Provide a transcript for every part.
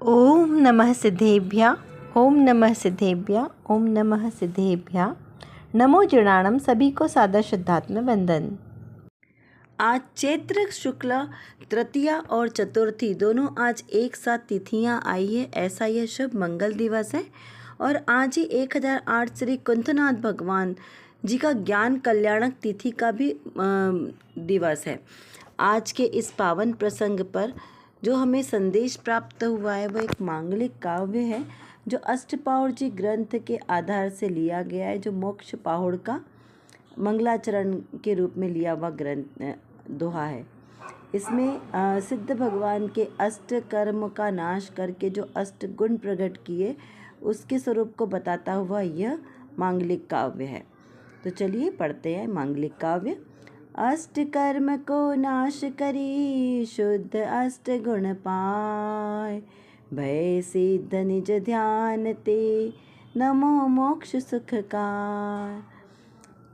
ओम नमः सिद्धेभ्यः। ओम नमः सिद्धेभ्यः। ओम नमः सिद्धेभ्यः। नमो जनाणम। सभी को सादर श्रद्धात्मक वंदन। आज चैत्र शुक्ल तृतीया और चतुर्थी दोनों आज एक साथ तिथियां आई है। ऐसा यह शुभ मंगल दिवस है और आज ही 1008 श्री कुंथनाथ भगवान जी का ज्ञान कल्याणक तिथि का भी दिवस है। आज के इस पावन प्रसंग पर जो हमें संदेश प्राप्त हुआ है वह एक मांगलिक काव्य है जो अष्टपाहुड़ जी ग्रंथ के आधार से लिया गया है, जो मोक्ष पाहुड़ का मंगलाचरण के रूप में लिया हुआ ग्रंथ दोहा है। इसमें सिद्ध भगवान के अष्ट कर्म का नाश करके जो अष्ट गुण प्रकट किए उसके स्वरूप को बताता हुआ यह मांगलिक काव्य है। तो चलिए पढ़ते हैं मांगलिक काव्य। अष्ट कर्म को नाश करी शुद्ध अष्ट गुण पाय, भय सिद्ध निज ध्यान ते नमो मोक्ष सुखकार।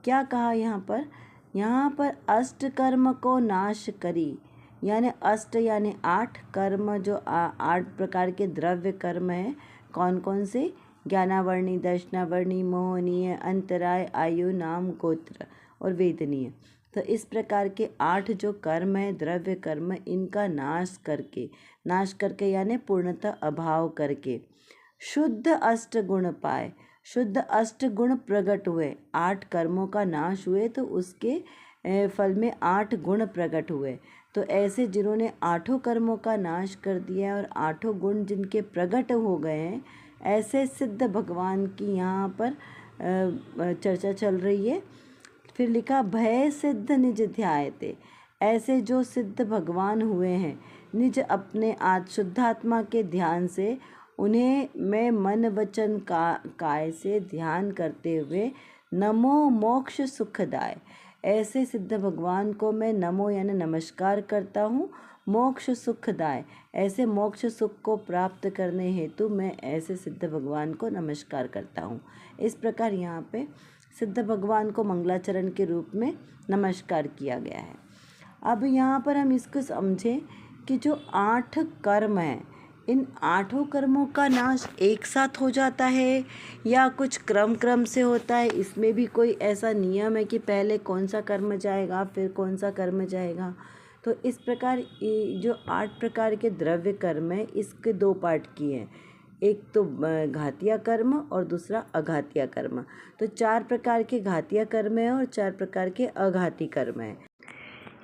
क्या कहा यहाँ पर अष्ट कर्म को नाश करी यानी अष्ट यानी 8 कर्म, जो 8 प्रकार के द्रव्य कर्म हैं। कौन कौन से? ज्ञानावर्णी, दर्शनावर्णी, मोहनीय, अंतराय, आयु, नाम, गोत्र और वेदनीय। तो इस प्रकार के 8 जो कर्म है, द्रव्य कर्म, इनका नाश करके यानी पूर्णतः अभाव करके शुद्ध अष्ट गुण पाए। शुद्ध अष्ट गुण प्रकट हुए। 8 कर्मों का नाश हुए तो उसके फल में 8 गुण प्रकट हुए। तो ऐसे जिन्होंने 8 कर्मों का नाश कर दिया और 8 गुण जिनके प्रकट हो गए हैं, ऐसे सिद्ध भगवान की यहाँ पर चर्चा चल रही है। फिर लिखा भय सिद्ध निज ध्यायते। ऐसे जो सिद्ध भगवान हुए हैं, निज अपने शुद्धात्मा के ध्यान से उन्हें मैं मन वचन काय से ध्यान करते हुए नमो मोक्ष सुखदाय। ऐसे सिद्ध भगवान को मैं नमो यानी नमस्कार करता हूँ। मोक्ष सुखदाय, ऐसे मोक्ष सुख को प्राप्त करने हेतु मैं ऐसे सिद्ध भगवान को नमस्कार करता हूँ। इस प्रकार यहाँ पे सिद्ध भगवान को मंगलाचरण के रूप में नमस्कार किया गया है। अब यहाँ पर हम इसको समझें कि जो 8 कर्म हैं, इन 8 कर्मों का नाश एक साथ हो जाता है या कुछ क्रम से होता है। इसमें भी कोई ऐसा नियम है कि पहले कौन सा कर्म जाएगा फिर कौन सा कर्म जाएगा? तो इस प्रकार जो 8 प्रकार के द्रव्य कर्म है, इसके 2 पार्ट किए हैं। एक तो घातिया कर्म और दूसरा अघातिया कर्म। तो 4 प्रकार के घातिया कर्म है और 4 प्रकार के अघाती कर्म है।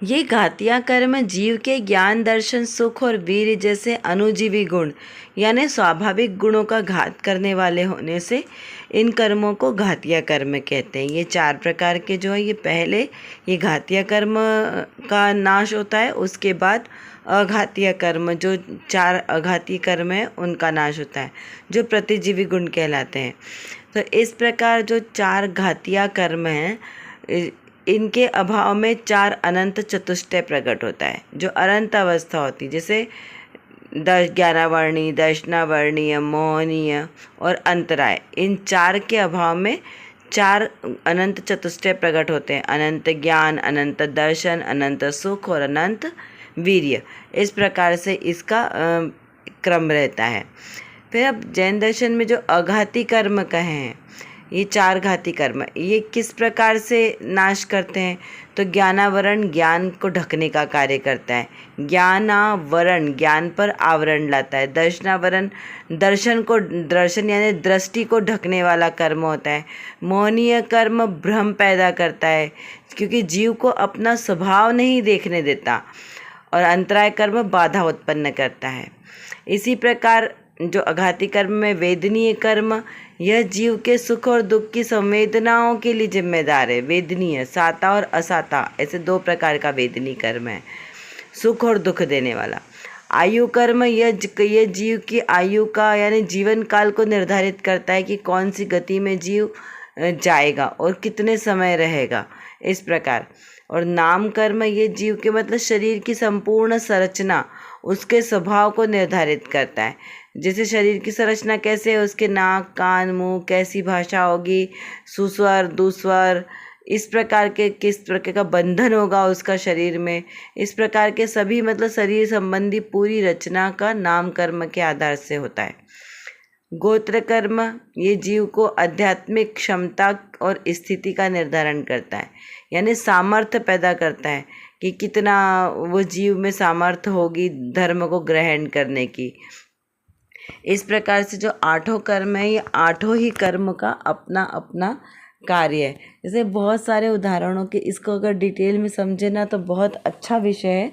ये घातिया कर्म जीव के ज्ञान, दर्शन, सुख और वीर जैसे अनुजीवी गुण यानी स्वाभाविक गुणों का घात करने वाले होने से इन कर्मों को घातिया कर्म कहते हैं। ये 4 प्रकार के जो है, ये पहले ये घातिया कर्म का नाश होता है, उसके बाद अघातीय कर्म, जो 4 अघातीय कर्म है उनका नाश होता है, जो प्रतिजीवी गुण कहलाते हैं। तो इस प्रकार जो 4 घातीय कर्म हैं, इनके अभाव में 4 अनंत चतुष्टय प्रकट होता है, जो अनंत अवस्था होती है, जैसे ज्ञानावर्णी, दर्शनावर्णीय, मोहनीय और अंतराय। इन 4 के अभाव में 4 अनंत चतुष्टय प्रकट होते हैं। अनंत ज्ञान, अनंत दर्शन, अनंत सुख और अनंत वीर्य। इस प्रकार से इसका क्रम रहता है। फिर अब जैन दर्शन में जो अघाती कर्म कहे हैं, ये 4 घाती कर्म, ये किस प्रकार से नाश करते हैं? तो ज्ञानावरण ज्ञान को ढकने का कार्य करता है। ज्ञानावरण ज्ञान पर आवरण लाता है। दर्शनावरण दर्शन यानी दृष्टि को ढकने वाला कर्म होता है। मोहनीय कर्म भ्रम पैदा करता है क्योंकि जीव को अपना स्वभाव नहीं देखने देता। और अंतराय कर्म बाधा उत्पन्न करता है। इसी प्रकार जो अघाती कर्म में वेदनीय कर्म, यह जीव के सुख और दुख की संवेदनाओं के लिए जिम्मेदार है। वेदनीय, साता और असाता, ऐसे 2 प्रकार का वेदनीय कर्म है, सुख और दुख देने वाला। आयु कर्म, यह जीव की आयु का यानी जीवन काल को निर्धारित करता है कि कौन सी गति में जीव जाएगा और कितने समय रहेगा, इस प्रकार। और नाम कर्म, ये जीव के मतलब शरीर की संपूर्ण संरचना, उसके स्वभाव को निर्धारित करता है। जैसे शरीर की संरचना कैसे है, उसके नाक, कान, मुंह, कैसी भाषा होगी, सुस्वर, दुस्वर, इस प्रकार के किस प्रकार का बंधन होगा उसका शरीर में, इस प्रकार के सभी मतलब शरीर संबंधी पूरी रचना का नाम कर्म के आधार से होता है। गोत्र कर्म ये जीव को आध्यात्मिक क्षमता और स्थिति का निर्धारण करता है, यानी सामर्थ्य पैदा करता है कि कितना वो जीव में सामर्थ्य होगी धर्म को ग्रहण करने की। इस प्रकार से जो आठों कर्म है ये आठों ही कर्म का अपना अपना कार्य है। जैसे बहुत सारे उदाहरणों के, इसको अगर डिटेल में समझे ना तो बहुत अच्छा विषय है।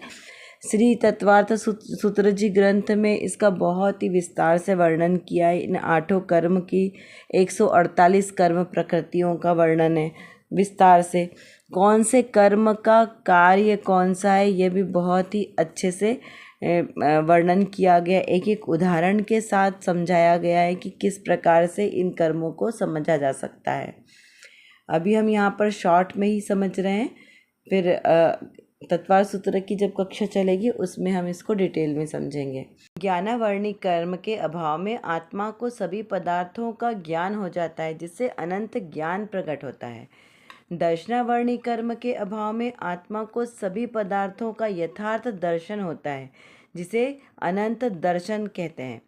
श्री तत्वार्थ सूत्र जी ग्रंथ में इसका बहुत ही विस्तार से वर्णन किया है। इन आठों कर्म की 148 कर्म प्रकृतियों का वर्णन है विस्तार से। कौन से कर्म का कार्य कौन सा है ये भी बहुत ही अच्छे से वर्णन किया गया, एक एक उदाहरण के साथ समझाया गया है कि किस प्रकार से इन कर्मों को समझा जा सकता है। अभी हम यहाँ पर शॉर्ट में ही समझ रहे हैं, फिर तत्वार सूत्र की जब कक्षा चलेगी उसमें हम इसको डिटेल में समझेंगे। ज्ञानावर्णी कर्म के अभाव में आत्मा को सभी पदार्थों का ज्ञान हो जाता है, जिससे अनंत ज्ञान प्रकट होता है। दर्शनावर्णी कर्म के अभाव में आत्मा को सभी पदार्थों का यथार्थ दर्शन होता है, जिसे अनंत दर्शन कहते हैं।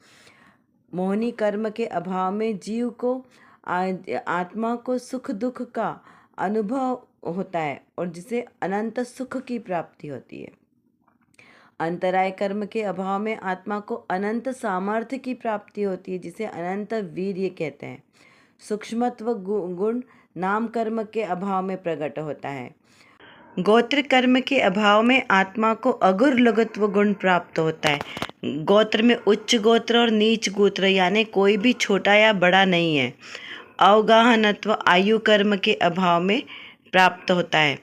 मोहनी कर्म के अभाव में जीव को आत्मा को सुख दुख का अनुभव होता है और जिसे अनंत सुख की प्राप्ति होती है। अंतराय कर्म के अभाव में आत्मा को अनंत सामर्थ्य की प्राप्ति होती है, जिसे अनंत वीर्य कहते हैं। सूक्ष्मत्व गुण नाम कर्म के अभाव में प्रकट होता है। गोत्र कर्म के अभाव में आत्मा को अगुर लघुत्व गुण प्राप्त होता है। गोत्र में उच्च गोत्र और नीच गोत्र यानी कोई भी छोटा या बड़ा नहीं है। अवगाहनत्व आयु कर्म के अभाव में प्राप्त होता है।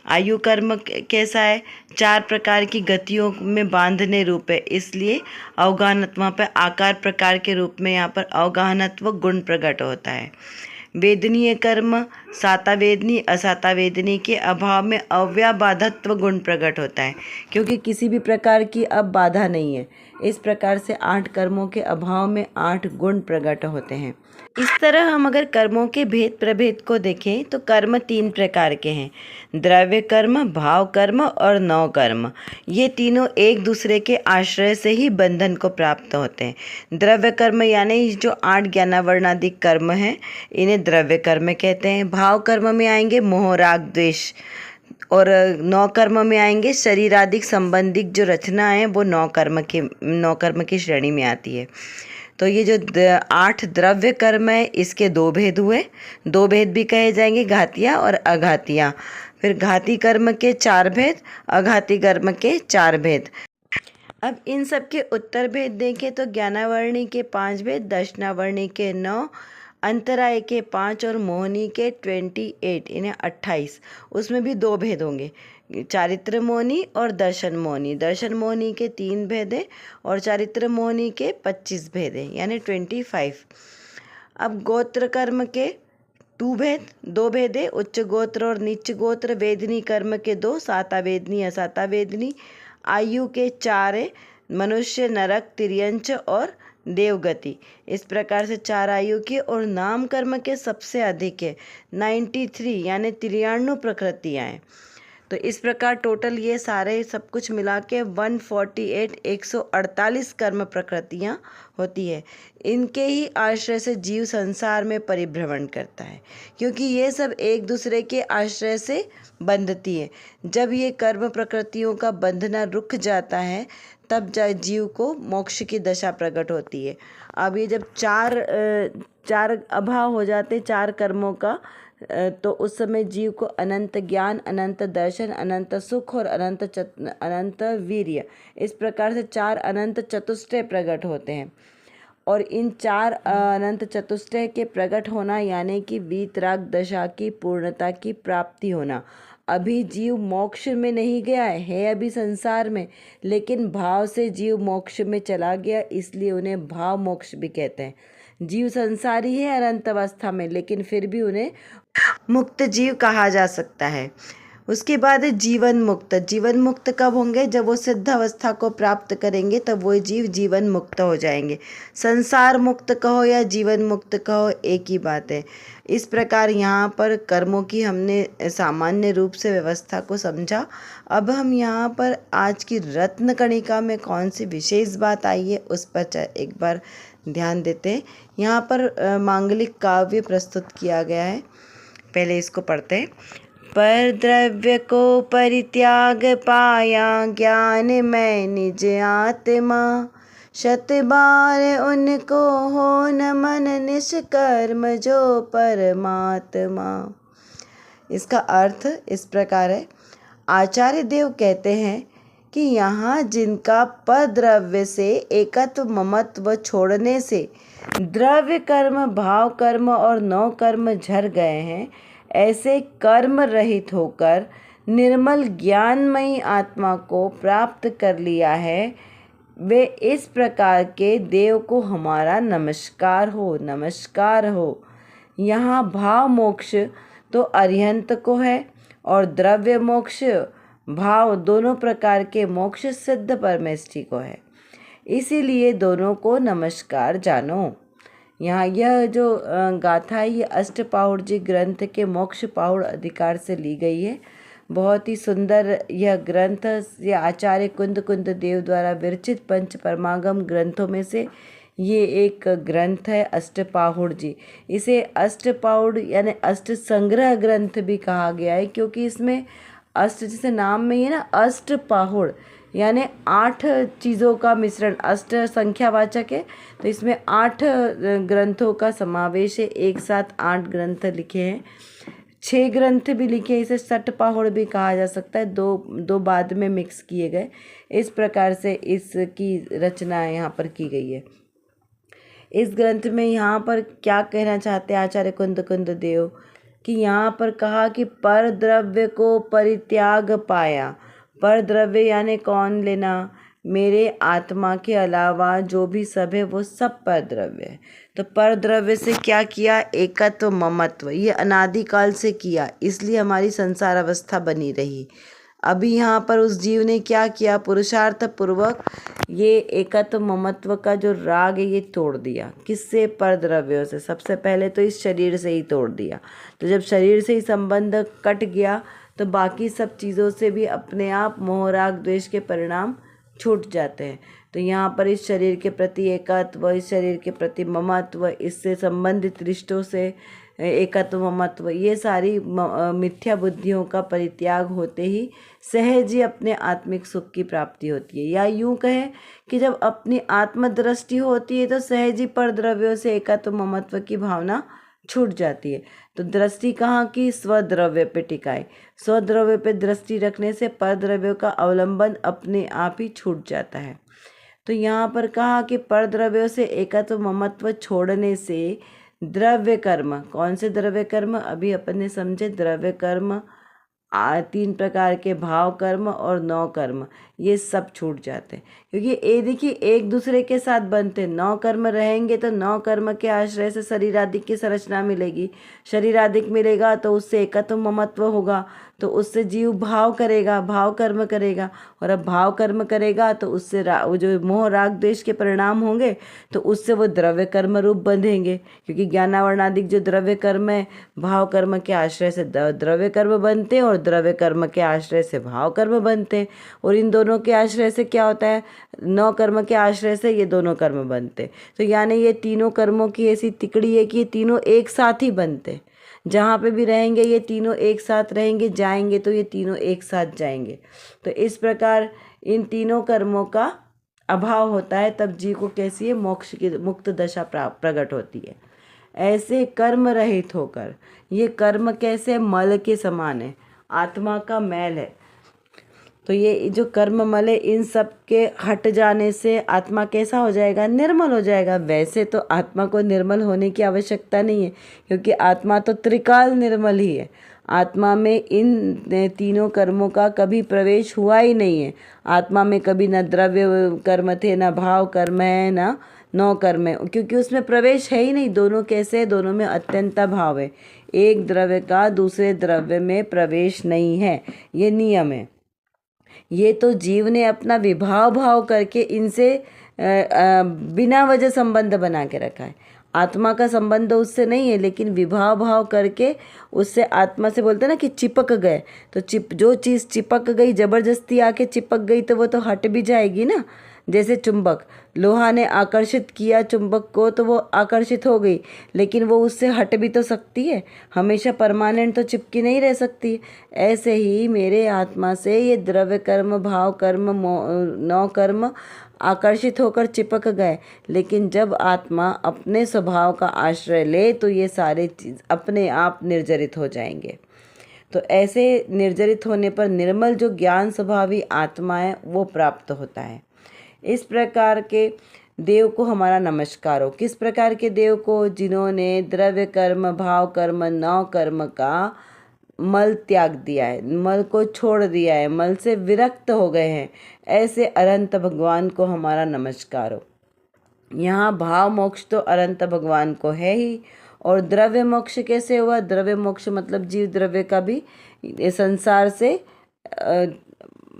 आयु कर्म कैसा है? 4 प्रकार की गतियों में बांधने रूप है, इसलिए अवगाहनत्व पर आकार प्रकार के रूप में यहाँ पर अवगाहनत्व गुण प्रकट होता है। वेदनीय कर्म साता वेदनी असाता वेदनी के अभाव में अव्याबाधत्व गुण प्रकट होता है, क्योंकि किसी भी प्रकार की अब बाधा नहीं है। इस प्रकार से 8 कर्मों के अभाव में 8 गुण प्रकट होते हैं। इस तरह हम अगर कर्मों के भेद प्रभेद को देखें तो कर्म 3 प्रकार के हैं, द्रव्य कर्म, भाव कर्म और नौ कर्म। ये तीनों एक दूसरे के आश्रय से ही बंधन को प्राप्त होते हैं। द्रव्य कर्म यानी जो 8 ज्ञानावर्णादिक कर्म हैं इन्हें द्रव्य कर्म कहते हैं। भाव कर्म में आएंगे मोह राग द्वेष, और नौ कर्म में आएंगे शरीरादिक संबंधिक जो रचना है वो नौ कर्म की श्रेणी में आती है। तो ये जो 8 द्रव्य कर्म है इसके 2 भेद हुए। 2 भेद भी कहे जाएंगे, घातिया और अघातिया। फिर घाती कर्म के 4 भेद, अघाती कर्म के 4 भेद। अब इन सब के उत्तर भेद देखें तो ज्ञानावर्णी के 5 भेद, दर्शनावर्णी के 9, अंतराय के 5 और मोहनी के 28 इन्हें 28। उसमें भी 2 भेद होंगे, चारित्र मोहनी और दर्शन मोहनी। दर्शन मोहनी के 3 भेद हैं और चारित्र मोहनी के 25 भेद हैं, यानी 25। अब गोत्र कर्म के 2 भेद है, उच्च गोत्र और नीच गोत्र। वेदनी कर्म के 2, साता वेदनी असाता वेदनी। आयु के 4 है, मनुष्य, नरक, तिर्यंच और देवगति। इस प्रकार से 4 आयु के। और नाम कर्म के सबसे अधिक है, 93 यानी 93 प्रकृतियाँ हैं। तो इस प्रकार टोटल ये सारे सब कुछ मिला के 148 कर्म प्रकृतियाँ होती है। इनके ही आश्रय से जीव संसार में परिभ्रमण करता है, क्योंकि ये सब एक दूसरे के आश्रय से बंधती है। जब ये कर्म प्रकृतियों का बंधना रुक जाता है तब जीव को मोक्ष की दशा प्रकट होती है। अब ये जब चार अभाव हो जाते 4 कर्मों का, तो उस समय जीव को अनंत ज्ञान, अनंत दर्शन, अनंत सुख और अनंत वीर्य, इस प्रकार से 4 अनंत चतुष्टय प्रकट होते हैं। और इन 4 अनंत चतुष्टय के प्रकट होना यानी कि वीतराग दशा की पूर्णता की प्राप्ति होना। अभी जीव मोक्ष में नहीं गया है अभी संसार में, लेकिन भाव से जीव मोक्ष में चला गया, इसलिए उन्हें भाव मोक्ष भी कहते हैं। जीव संसारी है अनंत अवस्था में, लेकिन फिर भी उन्हें मुक्त जीव कहा जा सकता है। उसके बाद है जीवन मुक्त। जीवन मुक्त कब होंगे? जब वो सिद्ध अवस्था को प्राप्त करेंगे तब वो जीव जीवन मुक्त हो जाएंगे। संसार मुक्त कहो या जीवन मुक्त कहो, एक ही बात है। इस प्रकार यहाँ पर कर्मों की हमने सामान्य रूप से व्यवस्था को समझा। अब हम यहाँ पर आज की रत्न कणिका में कौन सी विशेष बात आई है उस पर एक बार ध्यान देते हैं। यहाँ पर मांगलिक काव्य प्रस्तुत किया गया है, पहले इसको पढ़ते हैं। पर द्रव्य को परित्याग पाया, ज्ञान में निज आत्मा, शत बार उनको हो न मन निष्कर्म जो परमात्मा। इसका अर्थ इस प्रकार है। आचार्य देव कहते हैं कि यहाँ जिनका परद्रव्य से एकत्व ममत्व छोड़ने से द्रव्य कर्म, भाव कर्म और नौ कर्म झर गए हैं, ऐसे कर्म रहित होकर निर्मल ज्ञानमयी आत्मा को प्राप्त कर लिया है, वे इस प्रकार के देव को हमारा नमस्कार हो, नमस्कार हो। यहाँ भाव मोक्ष तो अरिहंत को है और द्रव्य मोक्ष, भाव दोनों प्रकार के मोक्ष सिद्ध परमेष्ठी को है, इसीलिए दोनों को नमस्कार जानो। यहाँ यह जो गाथा है ये अष्टपाहुड़ जी ग्रंथ के मोक्ष पाहुड़ अधिकार से ली गई है। बहुत ही सुंदर यह ग्रंथ, ये आचार्य कुंद कुंद देव द्वारा विरचित पंच परमागम ग्रंथों में से ये एक ग्रंथ है अष्टपाहुड़ जी। इसे अष्टपाहुड़ यानी अष्ट संग्रह ग्रंथ भी कहा गया है, क्योंकि इसमें अष्ट जैसे नाम में ही ना अष्टपाहुड़ यानी 8 चीज़ों का मिश्रण, अष्ट संख्यावाचक है, तो इसमें 8 ग्रंथों का समावेश है। एक साथ 8 ग्रंथ लिखे हैं, 6 ग्रंथ भी लिखे हैं, इसे सटपाहुड़ भी कहा जा सकता है, दो बाद में मिक्स किए गए। इस प्रकार से इसकी रचना यहाँ पर की गई है। इस ग्रंथ में यहाँ पर क्या कहना चाहते हैं आचार्य कुंद कुंद देव कि यहाँ पर कहा कि पर द्रव्य को परित्याग पाया। पर द्रव्य यानी कौन लेना? मेरे आत्मा के अलावा जो भी सब है वो सब पर द्रव्य है। तो पर द्रव्य से क्या किया? एकत्व ममत्व, ये अनादिकाल से किया, इसलिए हमारी संसार अवस्था बनी रही। अभी यहाँ पर उस जीव ने क्या किया? पुरुषार्थ पूर्वक ये एकत्व ममत्व का जो राग है ये तोड़ दिया। किससे? पर द्रव्यों से। सबसे पहले तो इस शरीर से ही तोड़ दिया। तो जब शरीर से ही संबंध कट गया तो बाकी सब चीज़ों से भी अपने आप मोह राग द्वेष के परिणाम छूट जाते हैं। तो यहाँ पर इस शरीर के प्रति एकत्व, इस शरीर के प्रति ममत्व, इससे संबंधित रिश्तों से एकत्व ममत्व, ये सारी मिथ्या बुद्धियों का परित्याग होते ही सहज ही अपने आत्मिक सुख की प्राप्ति होती है। या यूँ कहें कि जब अपनी आत्मदृष्टि होती है तो सहज ही पर द्रव्यों से एकत्व ममत्व की भावना छूट जाती है। तो दृष्टि कहाँ की? स्वद्रव्य पे टिकाए। स्वद्रव्य पे दृष्टि रखने से पर द्रव्यों का अवलंबन अपने आप ही छूट जाता है। तो यहाँ पर कहा कि पर द्रव्यों से एकत्व ममत्व छोड़ने से द्रव्य कर्म, कौन से द्रव्य कर्म? अभी अपन ने समझे द्रव्य कर्म 3 प्रकार के, भाव कर्म और 9 कर्म, ये सब छूट जाते हैं। क्योंकि ये देखिए एक दूसरे के साथ बनते, 9 कर्म रहेंगे तो 9 कर्म के आश्रय से शरीर आदि की संरचना मिलेगी। शरीर आदि मिलेगा तो उससे एकत्व ममत्व होगा, तो उससे जीव भाव करेगा, भाव कर्म करेगा, और अब भाव कर्म करेगा तो उससे वो जो मोह राग द्वेष के परिणाम होंगे तो उससे वो द्रव्य कर्म रूप बंधेंगे। क्योंकि ज्ञानावरणादिक जो द्रव्य कर्म है भाव कर्म के आश्रय से द्रव्य कर्म बनते हैं और द्रव्य कर्म के आश्रय से भाव कर्म बनते हैं, और इन दोनों के आश्रय से क्या होता है? 9 कर्म के आश्रय से ये दोनों कर्म बनते हैं। तो यानी ये तीनों कर्मों की ऐसी तिकड़ी है कि ये तीनों एक साथ ही बनते हैं। जहाँ पे भी रहेंगे ये तीनों एक साथ रहेंगे, जाएंगे तो ये तीनों एक साथ जाएंगे। तो इस प्रकार इन तीनों कर्मों का अभाव होता है, तब जीव को कैसी है? मोक्ष की मुक्त दशा प्रकट होती है। ऐसे कर्म रहित होकर, ये कर्म कैसे? मल के समान है, आत्मा का मैल है। तो ये जो कर्म मल है इन सब के हट जाने से आत्मा कैसा हो जाएगा? निर्मल हो जाएगा। वैसे तो आत्मा को निर्मल होने की आवश्यकता नहीं है, क्योंकि आत्मा तो त्रिकाल निर्मल ही है। आत्मा में इन तीनों कर्मों का कभी प्रवेश हुआ ही नहीं है। आत्मा में कभी न द्रव्य कर्म थे, न भाव कर्म है, न नौ कर्म है, क्योंकि उसमें प्रवेश है ही नहीं। दोनों कैसे है, दोनों में अत्यंता भाव है। एक द्रव्य का दूसरे द्रव्य में प्रवेश नहीं है, ये नियम है। ये तो जीव ने अपना विभाव भाव करके इनसे बिना वजह संबंध बना के रखा है। आत्मा का संबंध उससे नहीं है, लेकिन विभाव भाव करके उससे आत्मा से बोलते हैं ना कि चिपक गए। तो जो चीज़ चिपक गई, जबरदस्ती आके चिपक गई तो वो तो हट भी जाएगी ना। जैसे चुंबक, लोहा ने आकर्षित किया चुंबक को तो वो आकर्षित हो गई, लेकिन वो उससे हट भी तो सकती है, हमेशा परमानेंट तो चिपकी नहीं रह सकती। ऐसे ही मेरे आत्मा से ये द्रव्य कर्म, भाव कर्म, नौ कर्म आकर्षित होकर चिपक गए, लेकिन जब आत्मा अपने स्वभाव का आश्रय ले तो ये सारे चीज़ अपने आप निर्जरित हो जाएंगे। तो ऐसे निर्जरित होने पर निर्मल जो ज्ञान स्वभावी आत्मा है वो प्राप्त होता है। इस प्रकार के देव को हमारा नमस्कार हो। किस प्रकार के देव को? जिन्होंने द्रव्य कर्म, भाव कर्म, नौ कर्म का मल त्याग दिया है, मल को छोड़ दिया है, मल से विरक्त हो गए हैं। ऐसे अनंत भगवान को हमारा नमस्कार हो। यहाँ भाव मोक्ष तो अनंत भगवान को है ही। और द्रव्य मोक्ष कैसे हुआ? द्रव्य मोक्ष मतलब जीव द्रव्य का भी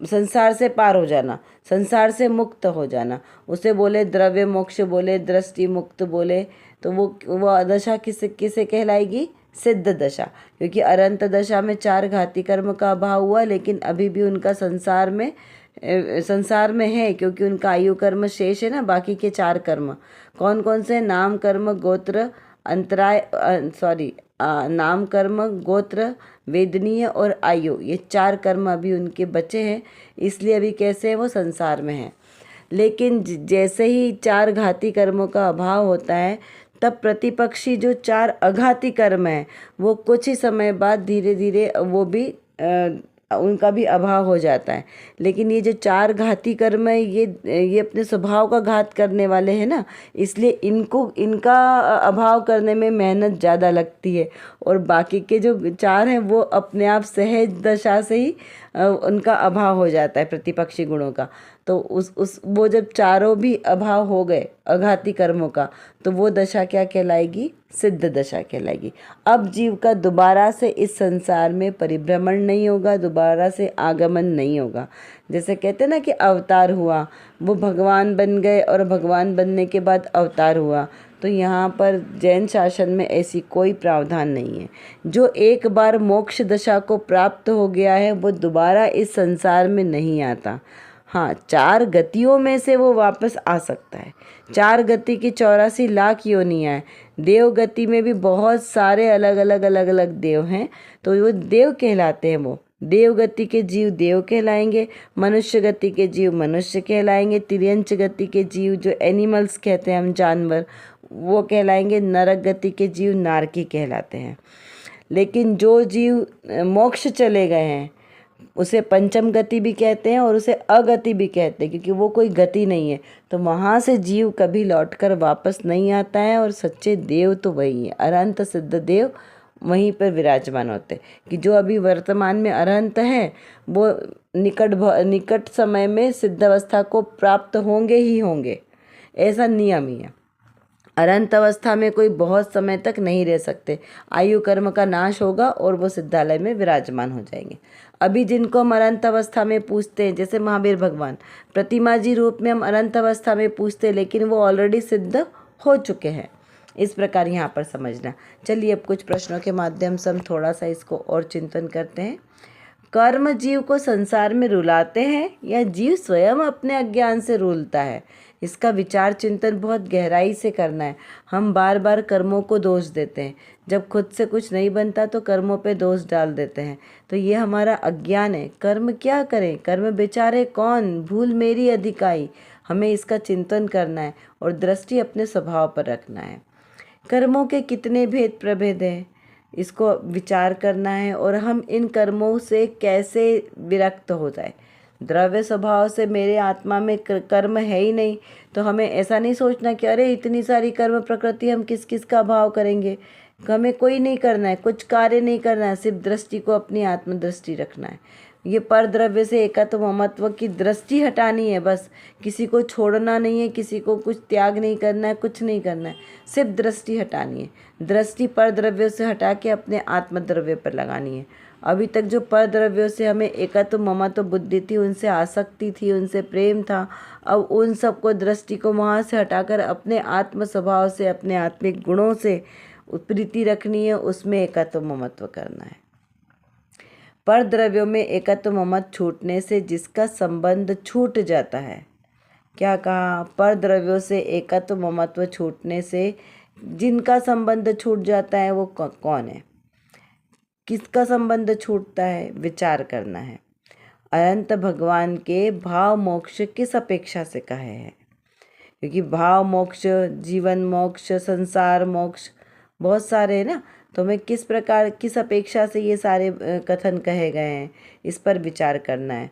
संसार से पार हो जाना, संसार से मुक्त हो जाना। उसे बोले द्रव्य मोक्ष, बोले दृष्टि मुक्त बोले, तो वो दशा किसे कहलाएगी? सिद्ध दशा। क्योंकि अनंत दशा में 4 घाती कर्म का अभाव हुआ, लेकिन अभी भी उनका संसार में है, क्योंकि उनका आयु कर्म शेष है ना। बाकी के 4 कर्म कौन कौन से? नाम कर्म, गोत्र, नाम कर्म, गोत्र, वेदनीय और आयु, ये 4 कर्म अभी उनके बचे हैं, इसलिए अभी कैसे हैं? वो संसार में हैं। लेकिन जैसे ही 4 घाती कर्मों का अभाव होता है, तब प्रतिपक्षी जो 4 अघाती कर्म हैं वो कुछ ही समय बाद धीरे धीरे वो भी उनका भी अभाव हो जाता है। लेकिन ये जो 4 घाती कर्म है ये अपने स्वभाव का घात करने वाले हैं ना, इसलिए इनका अभाव करने में मेहनत ज़्यादा लगती है। और बाकी के जो 4 हैं वो अपने आप सहज दशा से ही उनका अभाव हो जाता है, प्रतिपक्षी गुणों का। तो वो जब चारों भी अभाव हो गए अघाती कर्मों का, तो वो दशा क्या कहलाएगी? सिद्ध दशा कहलाएगी। अब जीव का दोबारा से इस संसार में परिभ्रमण नहीं होगा, दोबारा से आगमन नहीं होगा। जैसे कहते हैं ना कि अवतार हुआ, वो भगवान बन गए और भगवान बनने के बाद अवतार हुआ। तो यहाँ पर जैन शासन में ऐसी कोई प्रावधान नहीं है। जो एक बार मोक्ष दशा को प्राप्त हो गया है वो दोबारा इस संसार में नहीं आता। हाँ, 4 गतियों में से वो वापस आ सकता है। 4 गति की 84 लाख योनियाँ हैं। देव गति में भी बहुत सारे अलग अलग देव हैं, तो वो देव कहलाते हैं। वो देव गति के जीव देव कहलाएंगे, मनुष्य गति के जीव मनुष्य कहलाएंगे, तिर्यंच गति के जीव जो एनिमल्स कहते हैं हम, जानवर, वो कहलाएंगे, नरक गति के जीव नारकी कहलाते हैं। लेकिन जो जीव मोक्ष चले गए हैं उसे पंचम गति भी कहते हैं और उसे अगति भी कहते हैं, क्योंकि वो कोई गति नहीं है। तो वहाँ से जीव कभी लौटकर वापस नहीं आता है, और सच्चे देव तो वही है, अरहंत सिद्ध देव वहीं पर विराजमान होते हैं। कि जो अभी वर्तमान में अरहंत हैं वो निकट समय में सिद्ध अवस्था को प्राप्त होंगे ही होंगे, ऐसा नियम ही है। अनंत अवस्था में कोई बहुत समय तक नहीं रह सकते, आयु कर्म का नाश होगा और वो सिद्धालय में विराजमान हो जाएंगे। अभी जिनको हम अनंत अवस्था में पूजते हैं, जैसे महावीर भगवान प्रतिमा जी रूप में हम अनंत अवस्था में पूजते हैं, लेकिन वो ऑलरेडी सिद्ध हो चुके हैं। इस प्रकार यहाँ पर समझना। चलिए अब कुछ प्रश्नों के माध्यम से हम थोड़ा सा इसको और चिंतन करते हैं। कर्म जीव को संसार में रुलाते हैं या जीव स्वयं अपने अज्ञान से रुलता है? इसका विचार चिंतन बहुत गहराई से करना है। हम बार बार कर्मों को दोष देते हैं, जब खुद से कुछ नहीं बनता तो कर्मों पे दोष डाल देते हैं, तो ये हमारा अज्ञान है। कर्म क्या करें, कर्म बेचारे कौन, भूल मेरी अधिकाई। हमें इसका चिंतन करना है और दृष्टि अपने स्वभाव पर रखना है। कर्मों के कितने भेद प्रभेद हैं, इसको विचार करना है, और हम इन कर्मों से कैसे विरक्त हो जाए। द्रव्य स्वभाव से मेरे आत्मा में कर्म है ही नहीं, तो हमें ऐसा नहीं सोचना कि अरे इतनी सारी कर्म प्रकृति, हम किस किस का अभाव करेंगे। हमें कोई नहीं करना है, कुछ कार्य नहीं करना है, सिर्फ दृष्टि को अपनी आत्मदृष्टि रखना है। ये पर द्रव्य से एकत्व ममत्व की दृष्टि हटानी है, बस किसी को छोड़ना नहीं है, किसी को कुछ त्याग नहीं करना है, कुछ नहीं करना है, सिर्फ दृष्टि हटानी है। दृष्टि पर द्रव्यों से हटा के अपने आत्म द्रव्य पर लगानी है। अभी तक जो पर द्रव्यों से हमें एकत्व ममत्व बुद्धि थी, उनसे आसक्ति थी, उनसे प्रेम था, अब उन सबको दृष्टि को वहाँ से हटाकर अपने आत्म स्वभाव से, अपने आत्मिक गुणों से प्रीति रखनी है, उसमें एकत्व ममत्व करना है। पर द्रव्यों में एकत्व ममत्व छूटने से जिसका संबंध छूट जाता है, क्या कहा, पर द्रव्यों से एकत्व ममत्व छूटने से जिनका संबंध छूट जाता है वो कौन है, किसका संबंध छूटता है, विचार करना है। अनंत भगवान के भाव मोक्ष किस अपेक्षा से कहे हैं, क्योंकि भाव मोक्ष, जीवन मोक्ष, संसार मोक्ष बहुत सारे हैं ना, तो हमें किस प्रकार, किस अपेक्षा से ये सारे कथन कहे गए हैं, इस पर विचार करना है।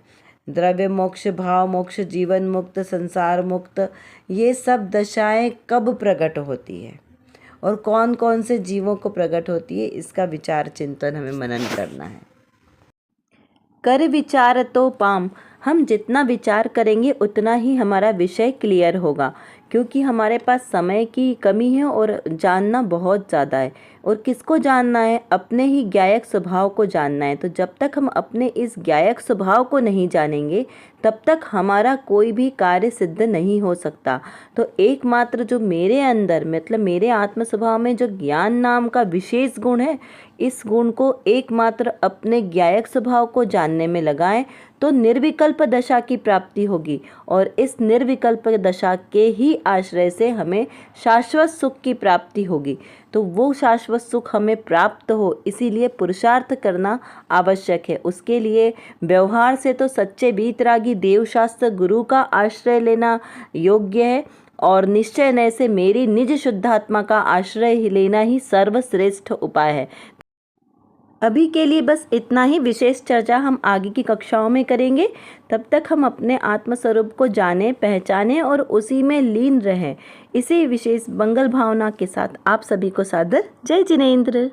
द्रव्य मोक्ष, भाव मोक्ष, जीवन मुक्त, संसार मुक्त, ये सब दशाएं कब प्रकट होती है और कौन कौन से जीवों को प्रकट होती है, इसका विचार चिंतन हमें मनन करना है। कर विचार तो पाम, हम जितना विचार करेंगे उतना ही हमारा विषय क्लियर होगा, क्योंकि हमारे पास समय की कमी है और जानना बहुत ज़्यादा है। और किसको जानना है, अपने ही ज्ञायक स्वभाव को जानना है। तो जब तक हम अपने इस ज्ञायक स्वभाव को नहीं जानेंगे तब तक हमारा कोई भी कार्य सिद्ध नहीं हो सकता। तो एकमात्र जो मेरे अंदर, मतलब मेरे आत्म स्वभाव में जो ज्ञान नाम का विशेष गुण है, इस गुण को एकमात्र अपने ज्ञायक स्वभाव को जानने में लगाएं तो निर्विकल्प दशा की प्राप्ति होगी। और इस निर्विकल्प दशा के ही आश्रय से हमें शाश्वत सुख की प्राप्ति होगी। तो वो शाश्वत सुख हमें प्राप्त हो, इसीलिए पुरुषार्थ करना आवश्यक है। उसके लिए व्यवहार से तो सच्चे वीतरागी देवशास्त्र गुरु का आश्रय लेना योग्य है, और निश्चय नय से मेरी निज शुद्धात्मा का आश्रय लेना ही सर्वश्रेष्ठ उपाय है। अभी के लिए बस इतना ही। विशेष चर्चा हम आगे की कक्षाओं में करेंगे। तब तक हम अपने आत्मस्वरूप को जानें, पहचानें और उसी में लीन रहें। इसी विशेष मंगल भावना के साथ आप सभी को सादर जय जिनेंद्र।